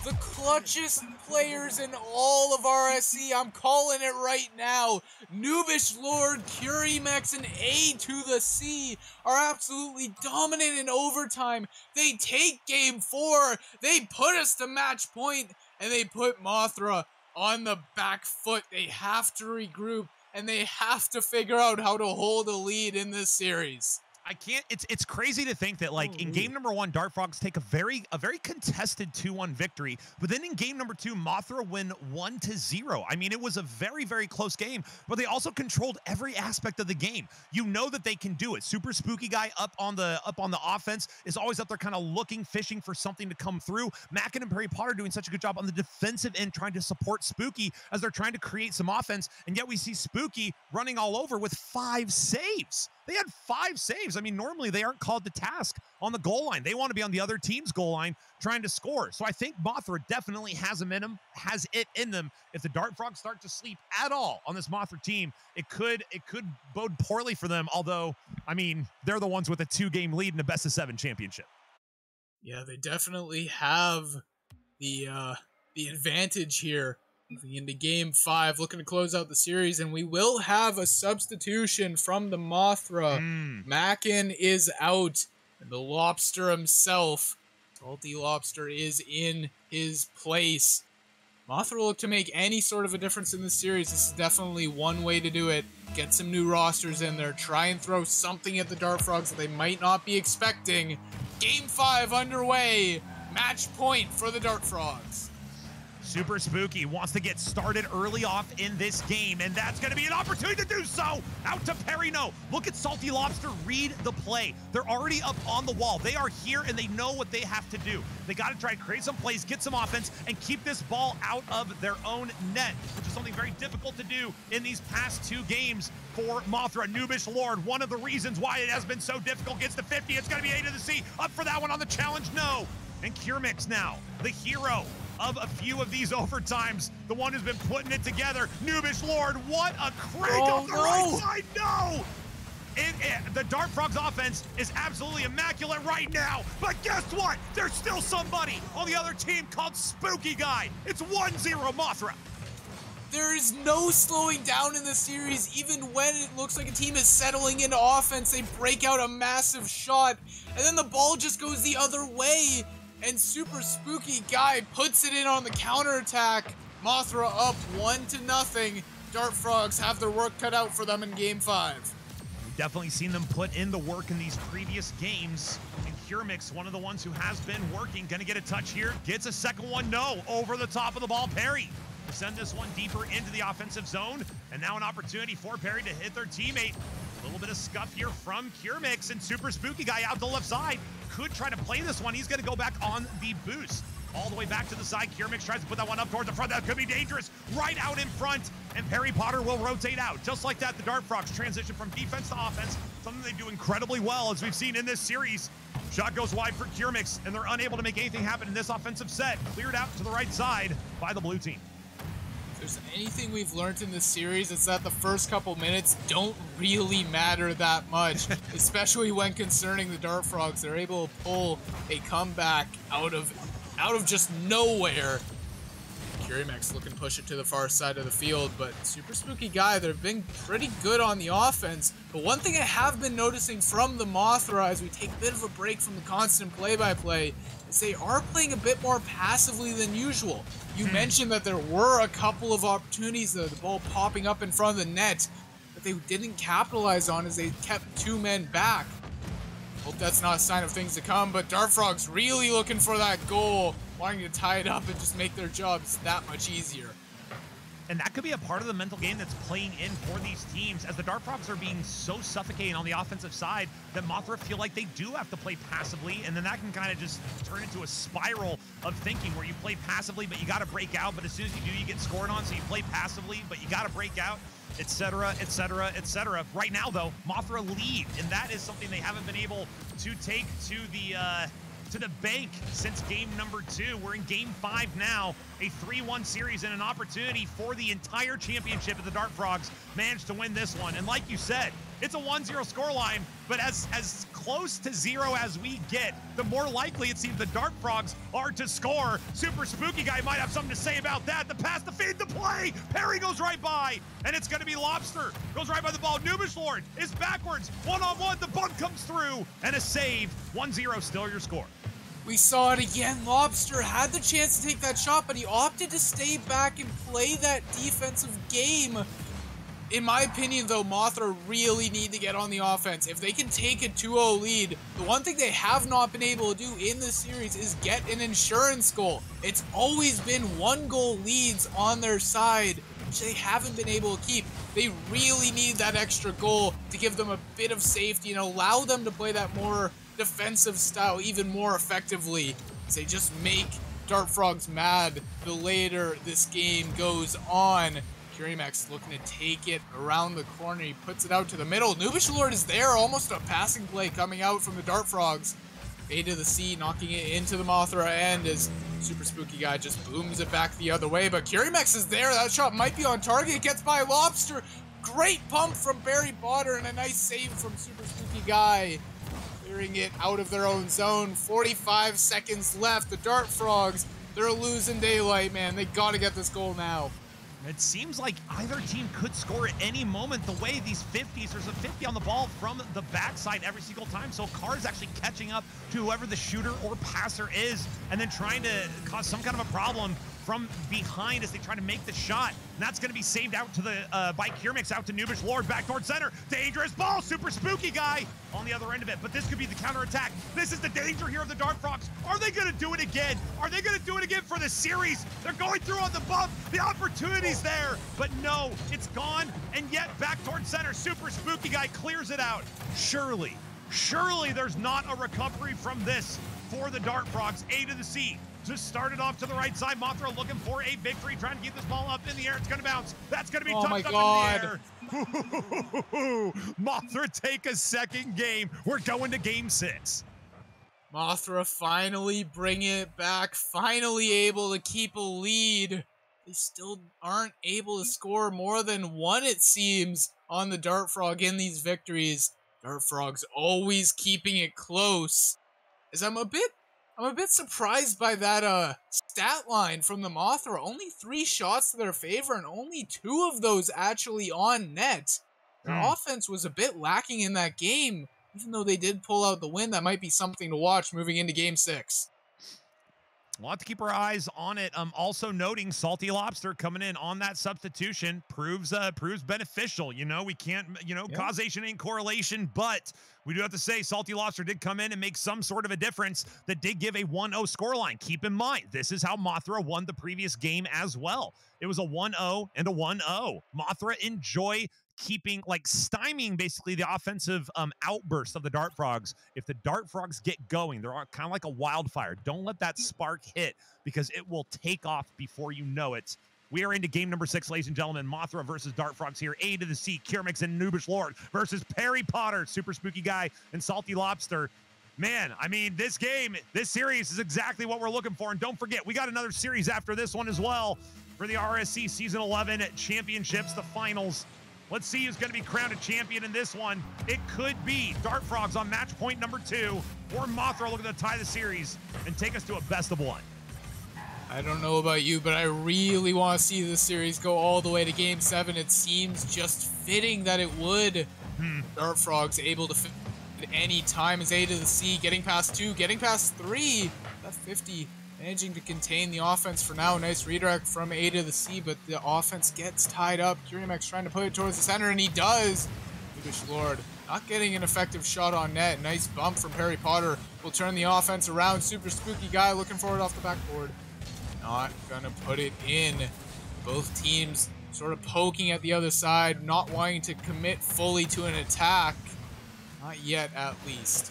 The clutchest players in all of RSC, I'm calling it right now. Nubish Lord, Kirimex, and A to the C are absolutely dominant in overtime. They take Game 4, they put us to match point, and they put Mothra on the back foot. They have to regroup, and they have to figure out how to hold a lead in this series. I can't, it's crazy to think that, like, in game number 1, Dart Frogs take a very contested 2-1 victory, but then in game number 2, Mothra win 1-0. I mean, it was a very, very close game, but they also controlled every aspect of the game. You know that they can do it. Super Spooky Guy up on the offense is always up there kind of looking, fishing for something to come through. Mackin and Perry Potter doing such a good job on the defensive end, trying to support Spooky as they're trying to create some offense, and yet we see Spooky running all over with 5 saves. They had 5 saves. I mean, normally they aren't called to task on the goal line. They want to be on the other team's goal line trying to score. So I think Mothra definitely has it in them. If the Dart Frogs start to sleep at all on this Mothra team, it could bode poorly for them. Although, I mean, they're the ones with a 2-game lead in a best-of-7 championship. Yeah, they definitely have the advantage here. Moving into Game 5, looking to close out the series, and we will have a substitution from the Mothra. Mackin is out, and the Lobster himself, Salty Lobster, is in his place. Mothra will look to make any sort of a difference in this series. This is definitely one way to do it. Get some new rosters in there. Try and throw something at the Dart Frogs that they might not be expecting. Game 5 underway. Match point for the Dart Frogs. Super Spooky wants to get started early off in this game, and that's going to be an opportunity to do so. Out to Perry. No. Look at Salty Lobster read the play. They're already up on the wall. They are here, and they know what they have to do. They got to try to create some plays, get some offense, and keep this ball out of their own net, which is something very difficult to do in these past 2 games for Mothra. Nubish Lord, one of the reasons why it has been so difficult, gets to 50. It's going to be A to the C. Up for that one on the challenge. No. And Kiermix now, the hero of a few of these overtimes, the one who's been putting it together. Nubish Lord, what a crank off the right side. No! The Dart Frogs offense is absolutely immaculate right now, but guess what? There's still somebody on the other team called Spooky Guy. It's 1-0 Mothra. There is no slowing down in this series. Even when it looks like a team is settling into offense, they break out a massive shot, and then the ball just goes the other way. And Super Spooky Guy puts it in on the counterattack. Mothra up 1-0. Dart Frogs have their work cut out for them in Game 5. We've definitely seen them put in the work in these previous games. And Curemix, one of the ones who has been working, gonna get a touch here. Gets a second one, no, over the top of the ball, Perry. To send this one deeper into the offensive zone. And now an opportunity for Perry to hit their teammate. A little bit of scuff here from Curemix, and Super Spooky Guy out the left side. Could try to play this one. He's gonna go back on the boost. All the way back to the side. Curemix tries to put that one up towards the front. That could be dangerous. Right out in front. And Perry Potter will rotate out. Just like that, the Dart Frogs transition from defense to offense. Something they do incredibly well, as we've seen in this series. Shot goes wide for Curemix, and they're unable to make anything happen in this offensive set. Cleared out to the right side by the blue team. If there's anything we've learned in this series, it's that the first couple minutes don't really matter that much, especially when concerning the Dart Frogs. They're able to pull a comeback out of just nowhere. Curemix looking to push it to the far side of the field, but Super Spooky Guy, they've been pretty good on the offense. But one thing I have been noticing from the Mothra as we take a bit of a break from the constant play-by-play is they are playing a bit more passively than usual. You mentioned that there were a couple of opportunities, the ball popping up in front of the net, that they didn't capitalize on as they kept two men back. Hope that's not a sign of things to come, but Dart Frogs really looking for that goal, wanting to tie it up and just make their jobs that much easier. And that could be a part of the mental game that's playing in for these teams, as the Dart Frogs are being so suffocating on the offensive side that Mothra feel like they do have to play passively, and then that can kind of just turn into a spiral of thinking where you play passively, but you got to break out, but as soon as you do, you get scored on, so you play passively, but you got to break out, etc., etc., etc. Right now, though, Mothra lead, and that is something they haven't been able to take to the bank since game number 2. We're in game 5 now, a 3-1 series and an opportunity for the entire championship of the Dart Frogs managed to win this one. And like you said, it's a 1-0 scoreline, but as close to 0 as we get, the more likely it seems the Dart Frogs are to score. Super Spooky Guy might have something to say about that. The pass, the feed, the play. Perry goes right by, and it's going to be Lobster. Goes right by the ball. Nubish Lord is backwards. One-on-one, the bump comes through, and a save. 1-0 still your score. We saw it again. Lobster had the chance to take that shot, but he opted to stay back and play that defensive game. In my opinion, though, Mothra really need to get on the offense. If they can take a 2-0 lead, the one thing they have not been able to do in this series is get an insurance goal. It's always been 1-goal leads on their side, which they haven't been able to keep. They really need that extra goal to give them a bit of safety and allow them to play that more defensive style even more effectively. They just make Dart Frogs mad the later this game goes on. Curemix looking to take it around the corner. He puts it out to the middle. Nubish Lord is there. Almost a passing play coming out from the Dart Frogs. A to the C, knocking it into the Mothra end as Super Spooky Guy just booms it back the other way. But Curemix is there. That shot might be on target. It gets by Lobster. Great pump from Barry Potter and a nice save from Super Spooky Guy. Clearing it out of their own zone. 45 seconds left. The Dart Frogs, they're losing daylight, man. They got to get this goal now. It seems like either team could score at any moment. The way these 50s, there's a 50 on the ball from the backside every single time. So Carr's actually catching up to whoever the shooter or passer is and then trying to cause some kind of a problem from behind as they try to make the shot. And that's going to be saved out to the by Curemix, out to Nubish Lord, back towards center. Dangerous ball, Super Spooky Guy on the other end of it. But this could be the counterattack. This is the danger here of the Dart Frogs. Are they going to do it again? Are they going to do it again for the series? They're going through on the bump. The opportunity's there, but no, it's gone. And yet back towards center, Super Spooky Guy clears it out. Surely there's not a recovery from this for the Dart Frogs. A to the C. Just started off to the right side. Mothra looking for a victory, trying to keep this ball up in the air. It's going to bounce. That's going to be tucked up in the air. Mothra take a second game. We're going to game 6. Mothra finally bring it back, finally able to keep a lead. They still aren't able to score more than 1, it seems, on the Dart Frog in these victories. Dart Frogs always keeping it close. As I'm a bit surprised by that stat line from the Mothra. Only 3 shots to their favor and only 2 of those actually on net. Their offense was a bit lacking in that game. Even though they did pull out the win, that might be something to watch moving into game 6. We'll have to keep our eyes on it. Also noting Salty Lobster coming in on that substitution proves beneficial. You know, we can't, causation ain't correlation, but we do have to say Salty Lobster did come in and make some sort of a difference that did give a 1-0 scoreline. Keep in mind, this is how Mothra won the previous game as well. It was a 1-0 and a 1-0. Mothra enjoy stymieing basically the offensive outbursts of the Dart Frogs. If the Dart Frogs get going, they're kind of like a wildfire. Don't let that spark hit because it will take off before you know it. We are into game number 6, ladies and gentlemen. Mothra versus Dart Frogs here. A to the C, Kiermix and Noobish Lord versus Perry Potter, Super Spooky Guy, and Salty Lobster. Man, I mean, this series is exactly what we're looking for. And don't forget, we got another series after this one as well for the RSC Season 11 Championships, the finals. Let's see who's going to be crowned a champion in this one. It could be Dart Frogs on match point number 2, or Mothra looking to tie the series and take us to a best of 1. I don't know about you, but I really want to see this series go all the way to Game 7. It seems just fitting that it would. Dart Frogs able to fit at any time as A to the C, getting past 2, getting past 3. That 50. Managing to contain the offense for now. Nice redirect from A to the C, but the offense gets tied up. Kirimax trying to put it towards the center, and he does. Noobish Lord not getting an effective shot on net. Nice bump from Perry Potter. Will turn the offense around. Super Spooky Guy looking for it off the backboard. Not gonna put it in. Both teams sort of poking at the other side, not wanting to commit fully to an attack. Not yet, at least.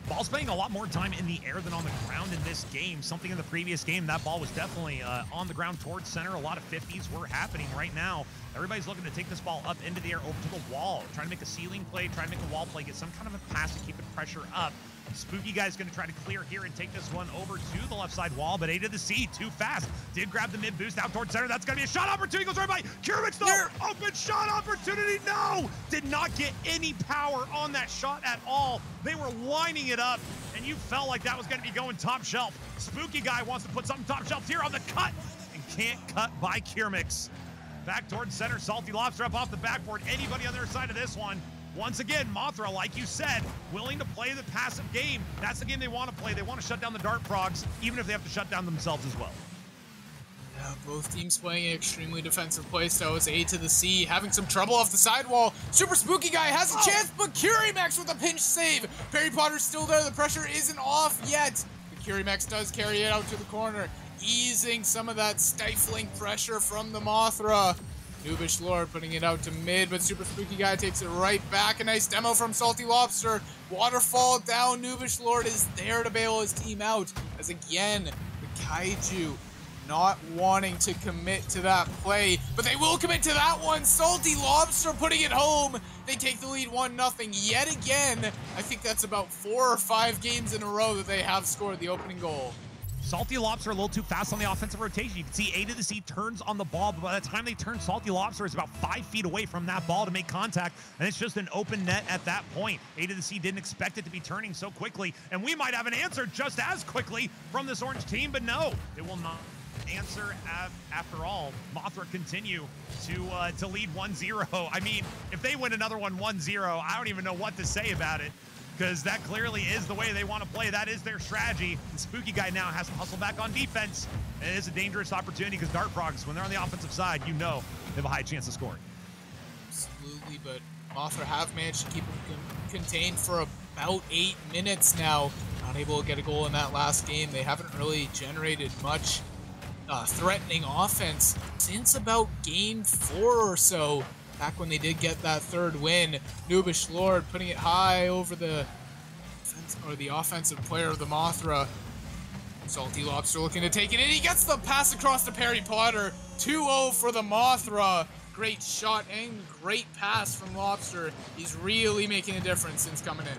Ball spending a lot more time in the air than on the ground in this game. Something in the previous game, that ball was definitely on the ground towards center. A lot of 50s were happening right now. Everybody's looking to take this ball up into the air, over to the wall, trying to make a ceiling play, trying to make a wall play, get some kind of a pass to keep the pressure up. Spooky Guy's going to try to clear here and take this one over to the left side wall, but A to the C, too fast. Did grab the mid boost out towards center. That's going to be a shot opportunity. Goes right by Kiermix, though. Open shot opportunity. No! Did not get any power on that shot at all. They were lining it up, and you felt like that was going to be going top shelf. Spooky Guy wants to put something top shelf here on the cut, and can't cut by Kiermix. Back towards center. Salty Lobster up off the backboard. Anybody on their side of this one? Once again, Mothra, like you said, willing to play the passive game. That's the game they want to play. They want to shut down the Dart Frogs, even if they have to shut down themselves as well. Yeah, both teams playing an extremely defensive play style. It's A to the C, having some trouble off the sidewall. Super Spooky Guy has a chance, but Kirimax with a pinch save. Perry Potter's still there. The pressure isn't off yet. But Kirimax does carry it out to the corner, easing some of that stifling pressure from the Mothra. Noobish Lord putting it out to mid, but Super Spooky Guy takes it right back. A nice demo from Salty Lobster. Waterfall down. Noobish Lord is there to bail his team out. As again, the Kaiju not wanting to commit to that play, but they will commit to that one. Salty Lobster putting it home. They take the lead 1-0 yet again. I think that's about 4 or 5 games in a row that they have scored the opening goal. Salty Lobster a little too fast on the offensive rotation. You can see A to the C turns on the ball, but by the time they turn, Salty Lobster is about 5 feet away from that ball to make contact, and it's just an open net at that point. A to the C didn't expect it to be turning so quickly, and we might have an answer just as quickly from this orange team, but no, it will not answer after all. Mothra continue to lead 1-0. I mean, if they win another one 1-0, I don't even know what to say about it, because that clearly is the way they want to play. That is their strategy. The Spooky Guy now has to hustle back on defense. And it is a dangerous opportunity because Dart Frogs, when they're on the offensive side, you know they have a high chance of scoring. Absolutely, but Mothra have managed to keep them contained for about 8 minutes now. Not able to get a goal in that last game. They haven't really generated much threatening offense since about game 4 or so. Back when they did get that 3rd win. Noobish Lord putting it high over the offensive player of the Mothra. Salty Lobster looking to take it in. He gets the pass across to Perry Potter. 2-0 for the Mothra. Great shot and great pass from Lobster. He's really making a difference since coming in.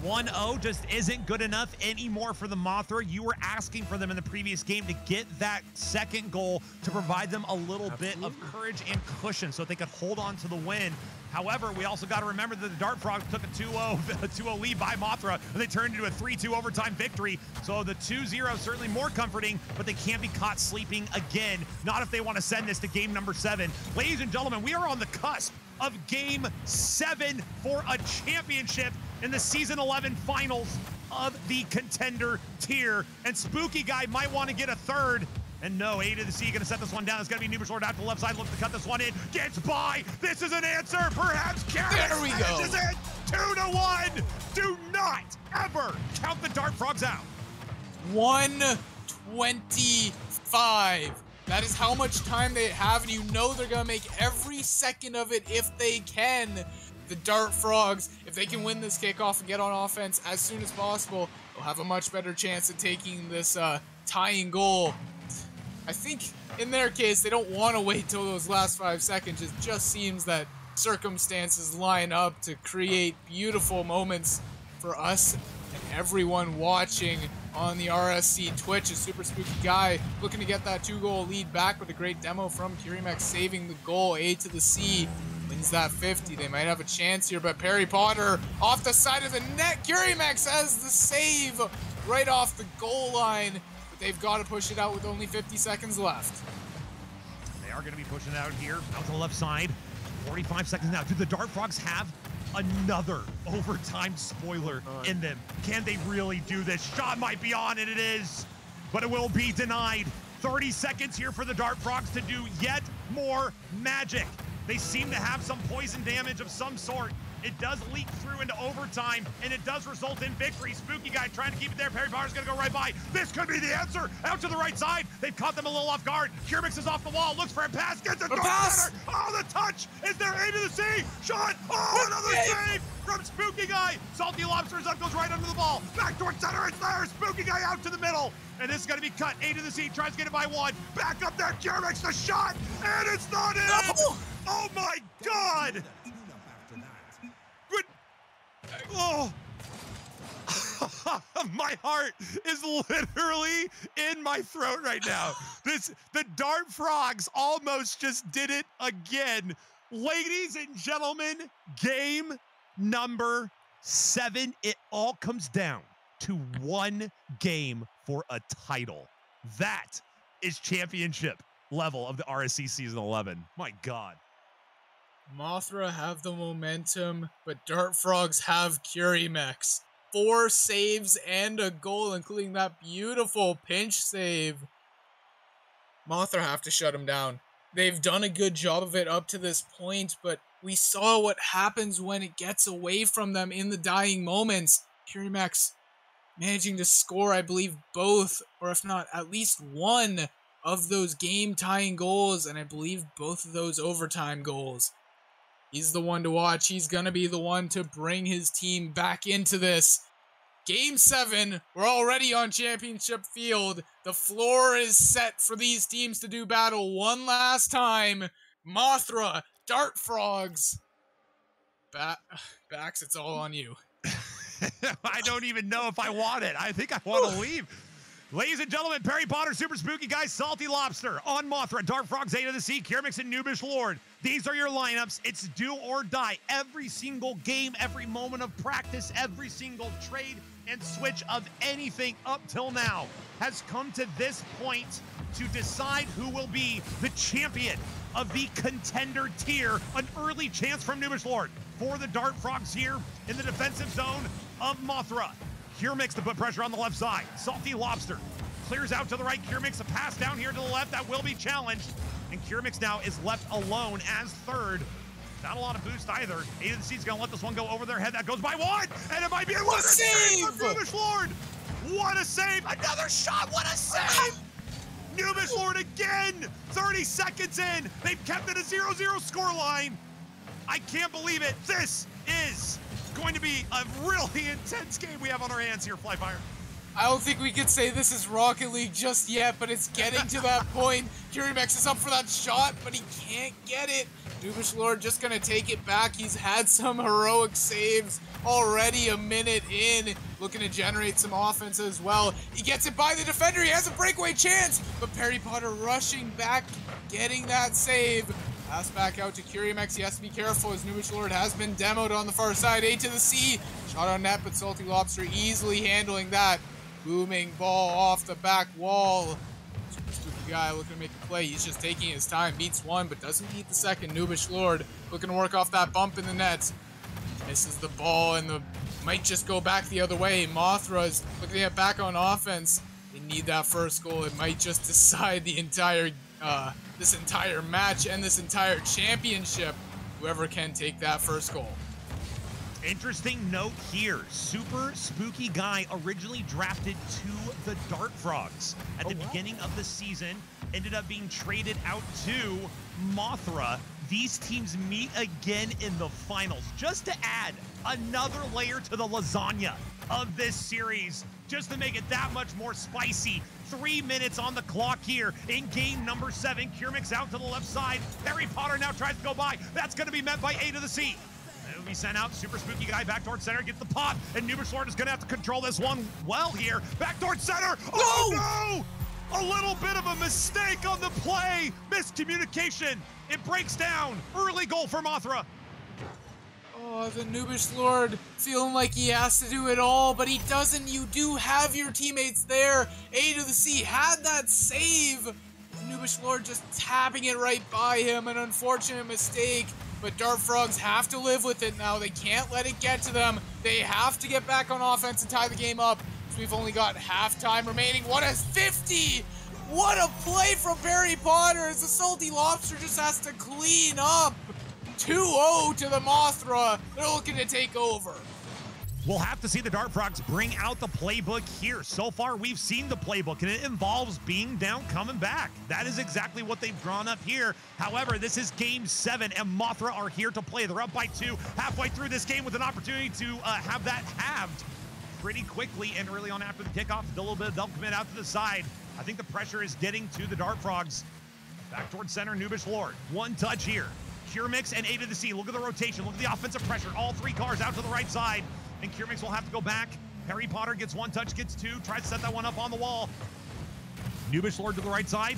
1-0 just isn't good enough anymore for the Mothra. You were asking for them in the previous game to get that 2nd goal to provide them a little bit of courage and cushion so that they could hold on to the win. However, we also got to remember that the Dart Frogs took a 2-0 lead by Mothra, and they turned into a 3-2 overtime victory. So the 2-0 certainly more comforting, but they can't be caught sleeping again. Not if they want to send this to game number 7. Ladies and gentlemen, we are on the cusp of game 7 for a championship in the Season 11 finals. of the contender tier. And Spooky Guy might want to get a third. And no, A to the C going to set this one down. It's going to be Nubish Lord out to the left side. Looks to cut this one in. Gets by. This is an answer. Perhaps Carrot. There we go. This is it. 2-1. Do not ever count the Dart Frogs out. 1:25. That is how much time they have, and you know they're going to make every second of it if they can. The Dart Frogs, if they can win this kickoff and get on offense as soon as possible, they'll have a much better chance at taking this tying goal. I think in their case, they don't want to wait till those last 5 seconds. It just seems that circumstances line up to create beautiful moments for us and everyone watching on the RSC Twitch. A Super Spooky Guy looking to get that 2-goal lead back with a great demo from Curimex saving the goal. A to the C wins that 50. They might have a chance here, but Perry Potter off the side of the net. Curimex has the save right off the goal line. They've got to push it out with only 50 seconds left. They are going to be pushing it out here, out to the left side. 45 seconds now. Do the Dart Frogs have another overtime spoiler in them? Can they really do this? Shot might be on, and it is, but it will be denied. 30 seconds here for the Dart Frogs to do yet more magic. They seem to have some poison damage of some sort. It does leak through into overtime, and it does result in victory. Spooky Guy trying to keep it there. Perry Potter's going to go right by. This could be the answer. Out to the right side. They've caught them a little off guard. Curimex is off the wall. Looks for a pass. Gets it. Center. Oh, the touch. Is there A to the C? Shot. Oh, another save from Spooky Guy. Salty Lobsters up, goes right under the ball. Back towards center. It's there. Spooky Guy out to the middle. And this is going to be cut. A to the C. Tries to get it by one. Back up there. Curimex the shot. And it's not in. No. Oh, my God. Oh, my heart is literally in my throat right now. The Dart Frogs almost just did it again. Ladies and gentlemen, game number 7. It all comes down to one game for a title. That is championship level of the RSC Season 11. My God. Mothra have the momentum, but Dart Frogs have Curimex. 4 saves and a goal, including that beautiful pinch save. Mothra have to shut him down. They've done a good job of it up to this point, but we saw what happens when it gets away from them in the dying moments. Curimex managing to score, I believe, both, or if not, at least one of those game-tying goals, and I believe both of those overtime goals. He's the one to watch. He's going to be the one to bring his team back into this. Game 7, we're already on championship field. The floor is set for these teams to do battle one last time. Mothra, Dart Frogs. Bax, it's all on you. I don't even know if I want it. I think I want to leave. Ladies and gentlemen, Perry Potter, Super Spooky Guy, Salty Lobster, on Mothra, Dart Frogs, A to the C, Curimex, and Nubish Lord. These are your lineups. It's do or die. Every single game, every moment of practice, every single trade and switch of anything up till now has come to this point to decide who will be the champion of the contender tier. An early chance from Nubish Lord for the Dart Frogs here in the defensive zone of Mothra. Curimex to put pressure on the left side. Salty Lobster clears out to the right. Curimex a pass down here to the left. That will be challenged. And Curimex now is left alone as third. Not a lot of boost either. A to the C is going to let this one go over their head. That goes by one. And it might be a save from Nubish Lord. What a save. Another shot. What a save. Nubish Lord again. 30 seconds in. They've kept it a 0-0 scoreline. I can't believe it. This is going to be a really intense game we have on our hands here, FlyFyre. I don't think we could say this is Rocket League just yet, but it's getting to that point. Curimex is up for that shot, but he can't get it. Nubish Lord just going to take it back. He's had some heroic saves already a minute in, looking to generate some offense as well. He gets it by the defender. He has a breakaway chance, but Perry Potter rushing back, getting that save. Pass back out to Curimex. He has to be careful as Nubish Lord has been demoed on the far side. A to the C. Shot on net, but Salty Lobster easily handling that. Booming ball off the back wall. Super Spooky Guy looking to make a play. He's just taking his time. Beats one, but doesn't beat the second. Nubish Lord looking to work off that bump in the net. Misses the ball in the might just go back the other way. Mothra's looking at back on offense. They need that first goal. It might just decide the entire this entire match and this entire championship. Whoever can take that first goal. Interesting note here, Super Spooky Guy originally drafted to the Dart Frogs at the beginning of the season, ended up being traded out to Mothra. These teams meet again in the finals, just to add another layer to the lasagna of this series, just to make it that much more spicy. 3 minutes on the clock here in game number 7. Kiermix out to the left side. Harry Potter now tries to go by. That's going to be met by A to the C. It'll be sent out. Super Spooky Guy back towards center, gets the pop, and Nubish Lord is going to have to control this one well here. Back towards center. Oh, no! A little bit of a mistake on the play. Miscommunication. It breaks down. Early goal for Mothra. Oh, the Nubish Lord feeling like he has to do it all, but he doesn't. You do have your teammates there. A to the C had that save. The Nubish Lord just tapping it right by him. An unfortunate mistake, but Dart Frogs have to live with it now. They can't let it get to them. They have to get back on offense and tie the game up. So we've only got halftime remaining. What a 50! What a play from Harry Potter as the Salty Lobster just has to clean up. 2-0 to the Mothra. They're looking to take over. We'll have to see the Dart Frogs bring out the playbook here. So far, we've seen the playbook, and it involves being down, coming back. That is exactly what they've drawn up here. However, this is Game 7, and Mothra are here to play. They're up by 2, halfway through this game with an opportunity to have that halved pretty quickly and early on after the kickoff. A little bit of double commit out to the side. I think the pressure is getting to the Dart Frogs. Back towards center, Nubish Lord. One touch here. Kiermix and A to the C. Look at the rotation. Look at the offensive pressure. All 3 cars out to the right side. And Kiermix will have to go back. Harry Potter gets 1 touch, gets 2. Tries to set that one up on the wall. Nubish Lord to the right side.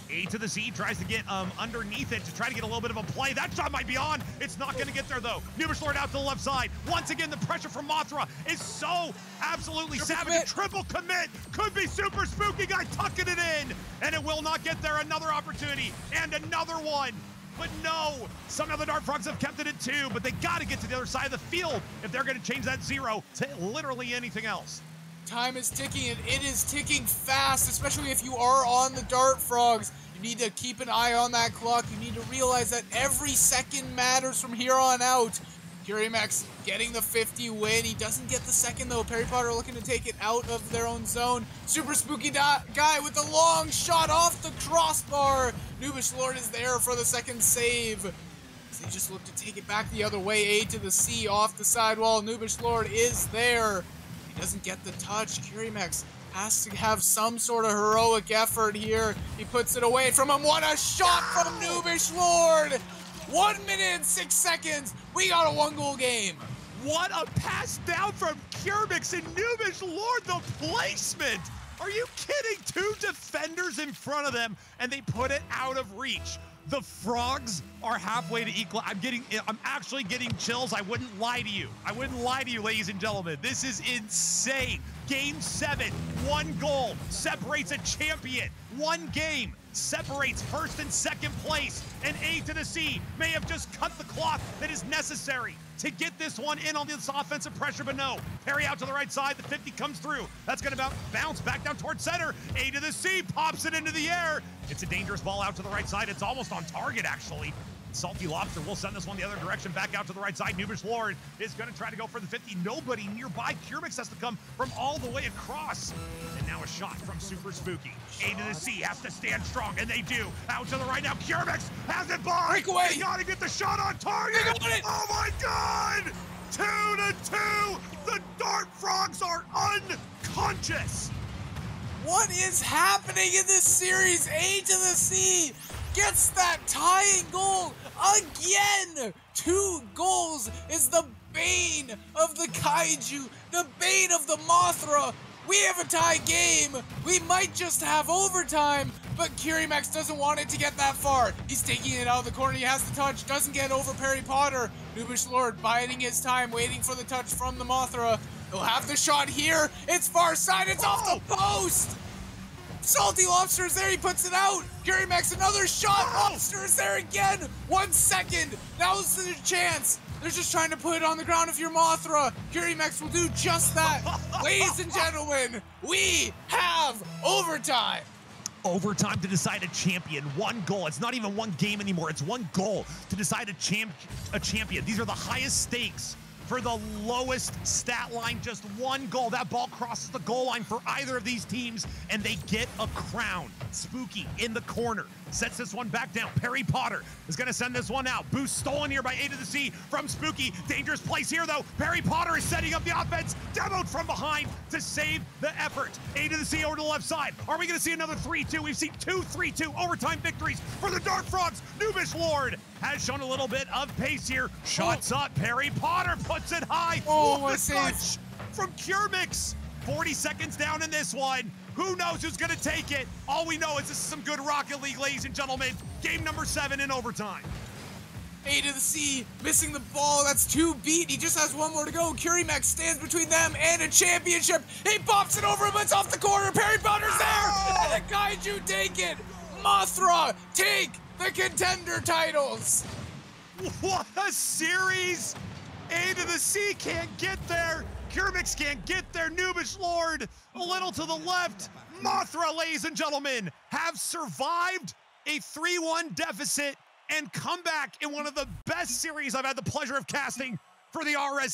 A to the C tries to get underneath it to try to get a little bit of a play. That shot might be on. It's not going to get there, though. Nubish Lord out to the left side. Once again, the pressure from Mothra is so absolutely savage. A triple commit. Could be Super Spooky Guy tucking it in. And it will not get there. Another opportunity. And another one. But no, somehow the Dart Frogs have kept it at 2, but they got to get to the other side of the field if they're going to change that 0 to literally anything else. Time is ticking, and it is ticking fast, especially if you are on the Dart Frogs. You need to keep an eye on that clock. You need to realize that every second matters from here on out. Kiermix getting the 50 win. He doesn't get the second, though. Harry Potter looking to take it out of their own zone. Super Spooky Guy with the long shot off the crossbar. Nubish Lord is there for the second save. They just look to take it back the other way. A to the C off the sidewall. Nubish Lord is there. He doesn't get the touch. Kiermix has to have some sort of heroic effort here. He puts it away from him. What a shot from Nubish Lord! 1 minute and 6 seconds. We got a 1-goal game. What a pass down from Kiermix and Nubish Lord. The placement. Are you kidding? 2 defenders in front of them, and they put it out of reach. The Frogs are halfway to equal. I'm actually getting chills. I wouldn't lie to you. I wouldn't lie to you, ladies and gentlemen. This is insane. Game 7, 1 goal separates a champion. 1 game separates first and second place. And A to the C may have just cut the cloth that is necessary to get this one in on this offensive pressure, but no. Perry out to the right side, the 50 comes through. That's gonna bounce back down towards center. A to the C pops it into the air. It's a dangerous ball out to the right side. It's almost on target, actually. Salty Lobster will send this one the other direction, back out to the right side. Nubish Lord is gonna try to go for the 50. Nobody nearby. Kiermix has to come from all the way across. And now a shot from Super Spooky. A to the C has to stand strong, and they do. Out to the right now, Kiermix has it by. Breakaway. They gotta get the shot on target. They got it. Oh my God! 2-2. The Dart Frogs are unconscious. What is happening in this series? A to the C gets that tying goal again. 2 goals is the bane of the Kaiju, the bane of the Mothra. We have a tie game. We might just have overtime, but Kiermix doesn't want it to get that far. He's taking it out of the corner. He has the touch, doesn't get over Harry Potter. Nubish Lord biding his time, waiting for the touch from the Mothra. He'll have the shot here. It's far side. It's off the post. Salty Lobster is there. He puts it out. Kiermix, another shot. Lobster is there again. 1 second. Now's the chance. They're just trying to put it on the ground if you're Mothra. Max will do just that. Ladies and gentlemen, we have overtime. Overtime to decide a champion. One goal. It's not even one game anymore. It's one goal to decide a champion. These are the highest stakes for the lowest stat line. Just one goal. That ball crosses the goal line for either of these teams, and they get a crown. Spooky in the corner. Sets this one back down. Perry Potter is going to send this one out. Boost stolen here by A to the C from Spooky. Dangerous place here, though. Perry Potter is setting up the offense. Demoed from behind to save the effort. A to the C over to the left side. Are we going to see another 3-2? We've seen 2 3-2 overtime victories for the Dart Frogs. Nubish Lord has shown a little bit of pace here. Shots up. Perry Potter puts it high. Oh, what a a save clutch from Curemix. 40 seconds down in this one. Who knows who's going to take it? All we know is this is some good Rocket League, ladies and gentlemen. Game number 7 in overtime. A to the C, missing the ball. That's 2 beat. He just has 1 more to go. Max stands between them and a championship. He pops it over, but it's off the corner. Perry Potter's there, and the Kaiju take it. Mothra take the Contender titles. What a series! A to the C can't get there. Curemix can't get there. Nubish Lord a little to the left. Mothra, ladies and gentlemen, have survived a 3-1 deficit and come back in one of the best series I've had the pleasure of casting for the RSC.